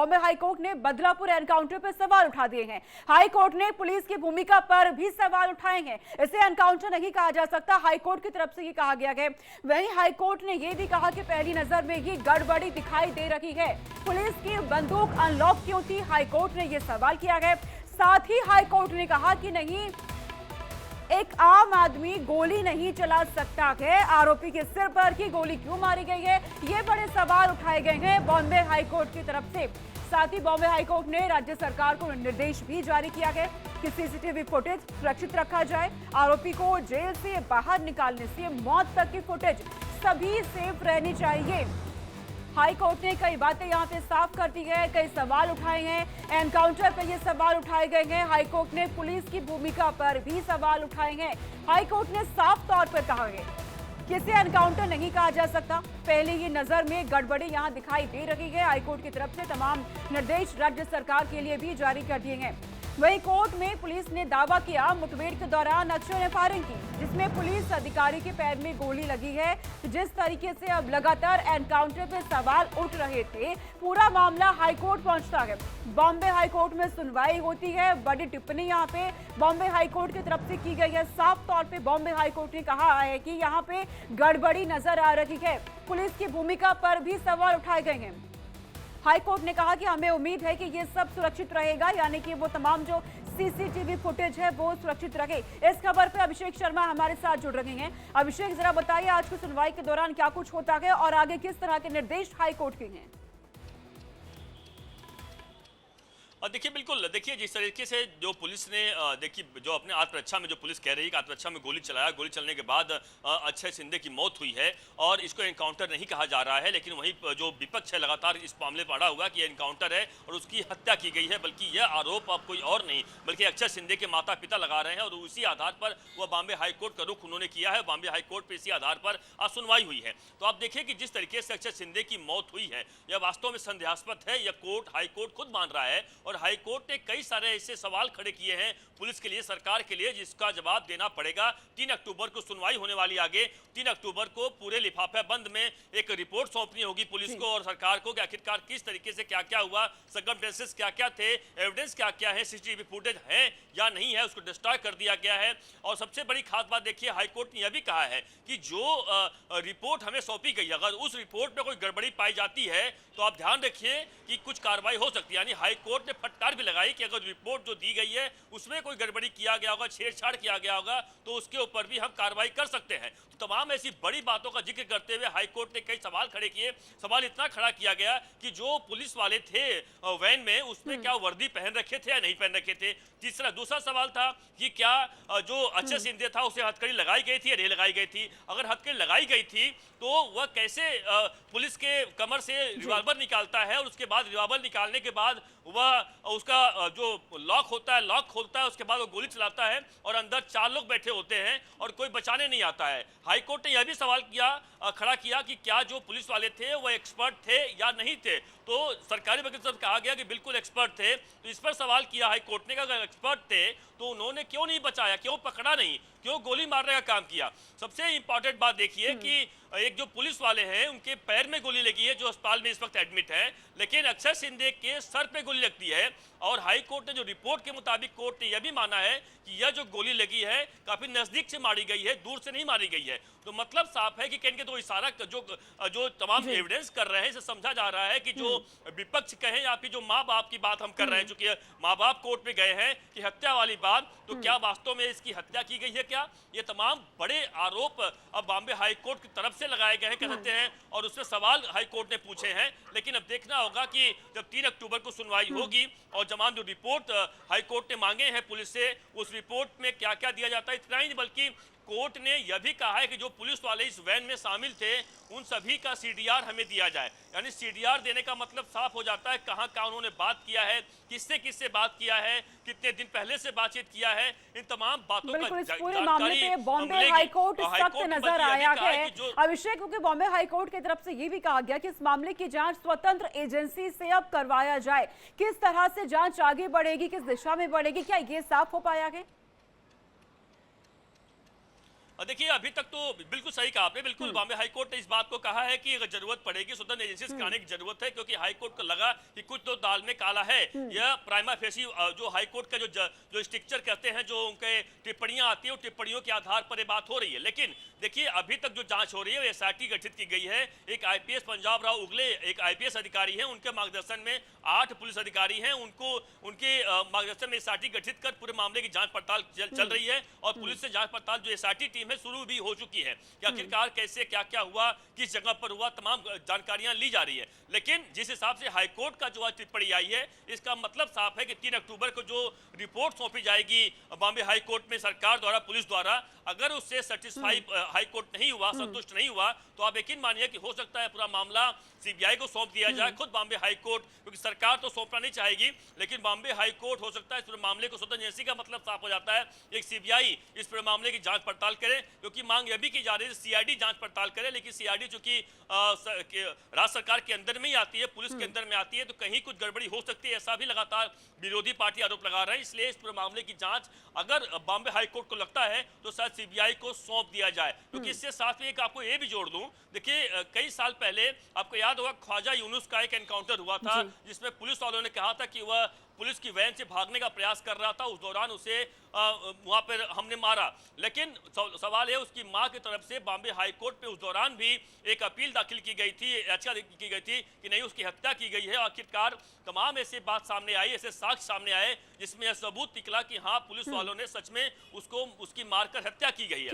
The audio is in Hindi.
बॉम्बे हाईकोर्ट ने बदलापुर एनकाउंटर पर सवाल उठा दिए हैं। हाईकोर्ट ने पुलिस की भूमिका पर भी सवाल उठाए हैं। इसे एनकाउंटर नहीं कहा जा सकता, हाईकोर्ट की तरफ से ये कहा गया है। वहीं हाईकोर्ट ने यह भी कहा कि पहली नजर में ही गड़बड़ी दिखाई दे रही है। पुलिस की बंदूक अनलॉक क्यों थी, हाईकोर्ट ने यह सवाल किया है। साथ ही हाईकोर्ट ने कहा कि नहीं, एक आम आदमी गोली नहीं चला सकता है, आरोपी के सिर पर ही गोली क्यों मारी गई है, ये बड़े सवाल उठाए गए हैं बॉम्बे हाईकोर्ट की तरफ से। साथ ही बॉम्बे हाईकोर्ट ने राज्य सरकार को निर्देश भी जारी किया है कि सीसीटीवी फुटेज सुरक्षित रखा जाए। आरोपी को जेल से बाहर निकालने से मौत तक की फुटेज सभी सेफ रहनी चाहिए। हाईकोर्ट ने कई बातें यहां पे साफ कर दी है, कई सवाल उठाए हैं। एनकाउंटर पर ये सवाल उठाए गए हैं। हाईकोर्ट ने पुलिस की भूमिका पर भी सवाल उठाए हैं। हाईकोर्ट ने साफ तौर पर कहा है कि इसे एनकाउंटर नहीं कहा जा सकता। पहले ही नजर में गड़बड़ी यहां दिखाई दे रही है। हाईकोर्ट की तरफ से तमाम निर्देश राज्य सरकार के लिए भी जारी कर दिए हैं। वहीं कोर्ट में पुलिस ने दावा किया मुठभेड़ के दौरान अक्षय ने फायरिंग की, जिसमें पुलिस अधिकारी के पैर में गोली लगी है। जिस तरीके से अब लगातार एनकाउंटर पर सवाल उठ रहे थे, पूरा मामला हाईकोर्ट पहुंचता है। बॉम्बे हाईकोर्ट में सुनवाई होती है। बड़ी टिप्पणी यहां पे बॉम्बे हाईकोर्ट की तरफ से की गई है। साफ तौर पे बॉम्बे हाईकोर्ट ने कहा है कि यहां पे गड़बड़ी नजर आ रही है। पुलिस की भूमिका पर भी सवाल उठाए गए हैं। हाईकोर्ट ने कहा कि हमें उम्मीद है कि ये सब सुरक्षित रहेगा, यानी कि वो तमाम जो सीसीटीवी फुटेज है वो सुरक्षित रहे। इस खबर पे अभिषेक शर्मा हमारे साथ जुड़ रहे हैं। अभिषेक, जरा बताइए आज की सुनवाई के दौरान क्या कुछ होता है और आगे किस तरह के निर्देश हाईकोर्ट के हैं? देखिए, बिल्कुल देखिए, जिस तरीके से जो पुलिस ने देखिए जो अपने आत्मरक्षा में जो पुलिस कह रही है कि आत्मरक्षा में गोली चलाया, गोली चलने के बाद अक्षय सिंधे की मौत हुई है और इसको एनकाउंटर नहीं कहा जा रहा है। लेकिन वहीं जो विपक्ष है लगातार इस मामले पर अड़ा हुआ कि एनकाउंटर है और उसकी हत्या की गई है, बल्कि यह आरोप अब कोई और नहीं बल्कि अक्षय सिंधे के माता पिता लगा रहे हैं और उसी आधार पर वह बॉम्बे हाईकोर्ट का रुख उन्होंने किया है। बॉम्बे हाईकोर्ट पर इसी आधार पर आज सुनवाई हुई है। तो आप देखिए कि जिस तरीके से अक्षय सिंधे की मौत हुई है, यह वास्तव में संदेहास्पद है। यह हाईकोर्ट खुद मान रहा है और हाईकोर्ट ने कई सारे ऐसे सवाल खड़े किए हैं पुलिस के लिए, सरकार के लिए, जिसका जवाब देना पड़ेगा। 3 अक्टूबर को सुनवाई होने वाली आगे। 3 अक्टूबर को पूरे लिफाफे बंद में एक रिपोर्ट सौंपनी होगी पुलिस को और सरकार को कि आखिरकार किस तरीके से क्या क्या हुआ, सर्कमस्टेंसेस क्या क्या थे, एविडेंस क्या क्या है, सीसीटीवी फुटेज है या नहीं है, उसको डिस्ट्रॉय कर दिया गया है। और सबसे बड़ी खास बात देखिए, हाईकोर्ट ने यह भी कहा है कि जो रिपोर्ट हमें सौंपी गई, अगर उस रिपोर्ट में कोई गड़बड़ी पाई जाती है तो आप ध्यान रखिए कि कुछ कार्रवाई हो सकती है। यानी हाईकोर्ट ने फटकार भी लगाई कि अगर रिपोर्ट जो दी गई है उसमें कोई गड़बड़ी किया गया होगा, छेड़छाड़ किया गया होगा, तो उसके ऊपर भी हम कार्रवाई कर सकते हैं। तो तमाम ऐसी बड़ी बातों का जिक्र करते हुए हाईकोर्ट ने कई सवाल खड़े किए। सवाल इतना खड़ा किया गया कि जो पुलिस वाले थे वैन में, उसमें क्या वर्दी पहन रखे थे या नहीं पहन रखे थे। दूसरा सवाल था कि क्या जो अक्षय सिंधे था उसे हथकड़ी लगाई गई थी या नहीं लगाई गई थी। अगर हथकड़ी लगाई गई थी तो वह कैसे पुलिस के कमर से रिवॉल्वर निकालता है और उसके बाद रिवॉल्वर निकालने के बाद वह उसका जो लॉक होता है, लॉक खोलता है, उसके बाद वो गोली चलाता है और अंदर 4 लोग बैठे होते हैं और कोई बचाने नहीं आता है। हाईकोर्ट ने यह भी सवाल खड़ा किया कि क्या जो पुलिस वाले थे वो एक्सपर्ट थे या नहीं थे। तो सरकारी वकील से कहा गया कि बिल्कुल एक्सपर्ट थे। तो इस पर सवाल किया हाईकोर्ट ने कि अगर एक्सपर्ट थे तो उन्होंने क्यों नहीं बचाया, क्यों पकड़ा नहीं, क्यों गोली मारने का काम किया। सबसे इंपॉर्टेंट बात देखिए कि एक जो पुलिस वाले हैं उनके पैर में गोली लगी है, जो अस्पताल में इस वक्त एडमिट है, लेकिन अक्षय सिंधे के सर पे गोली लगती है। और हाईकोर्ट ने जो रिपोर्ट के मुताबिक कोर्ट ने यह भी माना है कि यह जो गोली लगी है काफी नजदीक से मारी गई है, दूर से नहीं मारी गई है। तो मतलब साफ है कि कहीं तो इशारा जो तमाम एविडेंस कर रहे हैं, इसे समझा जा रहा है कि जो विपक्ष कहे या फिर जो माँ बाप की बात हम कर रहे हैं, चूंकि माँ बाप कोर्ट में गए हैं कि हत्या वाली बात, तो क्या वास्तव में इसकी हत्या की गई है क्या, ये तमाम बड़े आरोप अब बॉम्बे हाईकोर्ट की तरफ से लगाए गए हैं कह सकते हैं और उससे सवाल हाईकोर्ट ने पूछे हैं। लेकिन अब देखना होगा कि जब 3 अक्टूबर को सुनवाई होगी और तमाम जो रिपोर्ट हाईकोर्ट ने मांगे हैं पुलिस से, उस रिपोर्ट में क्या क्या दिया जाता है। इतना ही बल्कि कोर्ट ने यह भी कहा है कि जो पुलिस वाले इस वैन में शामिल थे उन सभी का सीडीआर हमें दिया जाए। यानी सीडीआर देने का मतलब साफ हो जाता है कहां कहां उन्होंने बात किया है, किससे किससे बात किया है, कितने दिन पहले से बातचीत किया है, इन तमाम बातों का बिल्कुल। इस पूरे मामले पे बॉम्बे हाईकोर्ट सख्त नजर आया है अभिषेक, क्योंकि बॉम्बे हाईकोर्ट की तरफ से ये भी कहा गया कि इस मामले की जांच स्वतंत्र एजेंसी से अब करवाया जाए। किस तरह से जांच आगे बढ़ेगी, किस दिशा में बढ़ेगी, क्या ये साफ हो पाया है? देखिए अभी तक तो बिल्कुल सही कहा आपने, बिल्कुल बॉम्बे हाई कोर्ट ने इस बात को कहा है कि अगर जरूरत पड़ेगी स्वतंत्र एजेंसी से कराने की जरूरत है, क्योंकि हाई कोर्ट को लगा कि कुछ तो दाल में काला है। यह प्राइमा फेसी जो हाई कोर्ट का जो स्ट्रक्चर कहते हैं, जो उनके टिप्पणियां आती है, उन टिप्पणियों के आधार पर ये बात हो रही है। लेकिन देखिए अभी तक जो जांच हो रही है, एसआईटी गठित की गई है। एक आईपीएस पंजाब राव उगले एक आईपीएस अधिकारी हैं, उनके मार्गदर्शन में 8 पुलिस अधिकारी हैं, उनके मार्गदर्शन में एसआईटी गठित कर पूरे मामले की जांच पड़ताल चल रही है। और पुलिस से जांच पड़ताल जो एसआईटी टीम है शुरू भी हो चुकी है कि आखिरकार कैसे क्या क्या हुआ, किस जगह पर हुआ, तमाम जानकारियां ली जा रही है। लेकिन जिस हिसाब से हाईकोर्ट का जो आज टिप्पणी आई है, इसका मतलब साफ है कि 3 अक्टूबर को जो रिपोर्ट सौंपी जाएगी बॉम्बे हाई कोर्ट में सरकार द्वारा, पुलिस द्वारा, अगर उससे सेटिस्फाई हाई कोर्ट नहीं हुआ, संतुष्ट नहीं हुआ, तो आप यकीन मानिए कि हो सकता है पूरा मामला सीबीआई को सौंप दिया जाए। खुद बॉम्बे हाई कोर्ट, क्योंकि सरकार तो सौंपना नहीं चाहेगी, लेकिन बॉम्बे हाई कोर्ट हो सकता है इस पूरे मामले को स्वतंत्र एजेंसी का मतलब साफ हो जाता है, एक सीबीआई इस पूरे मामले की जांच पड़ताल करे। क्योंकि मांग यह भी की जा रही है सीआईडी जांच पड़ताल करे, लेकिन सीआईडी चूंकि राज्य सरकार के अंदर में ही आती है, पुलिस के अंदर में आती है, तो कहीं कुछ गड़बड़ी हो सकती है, ऐसा भी लगातार विरोधी पार्टी आरोप लगा रहे हैं। इसलिए इस पूरे मामले की जांच अगर बॉम्बे हाई कोर्ट को लगता है तो शायद सीबीआई को सौंप दिया जाए। क्योंकि इससे साथ में एक आपको ये भी जोड़ दूं, देखिए कई साल पहले आपको याद होगा ख्वाजा यूनुस का एक एनकाउंटर हुआ था, जिसमें पुलिस वालों ने कहा था कि वह पुलिस की वैन से भागने का प्रयास कर रहा था, उस दौरान उसे वहां पर हमने मारा। लेकिन सवाल है, उसकी मां की तरफ से बॉम्बे हाई कोर्ट पे उस दौरान भी एक अपील दाखिल की गई थी, याचिका की गई थी कि नहीं, उसकी हत्या की गई है। आखिरकार तमाम ऐसे बात सामने आई, ऐसे साक्ष्य सामने आए जिसमें यह सबूत निकला कि हाँ, पुलिस वालों ने सच में उसकी मारकर हत्या की गई है।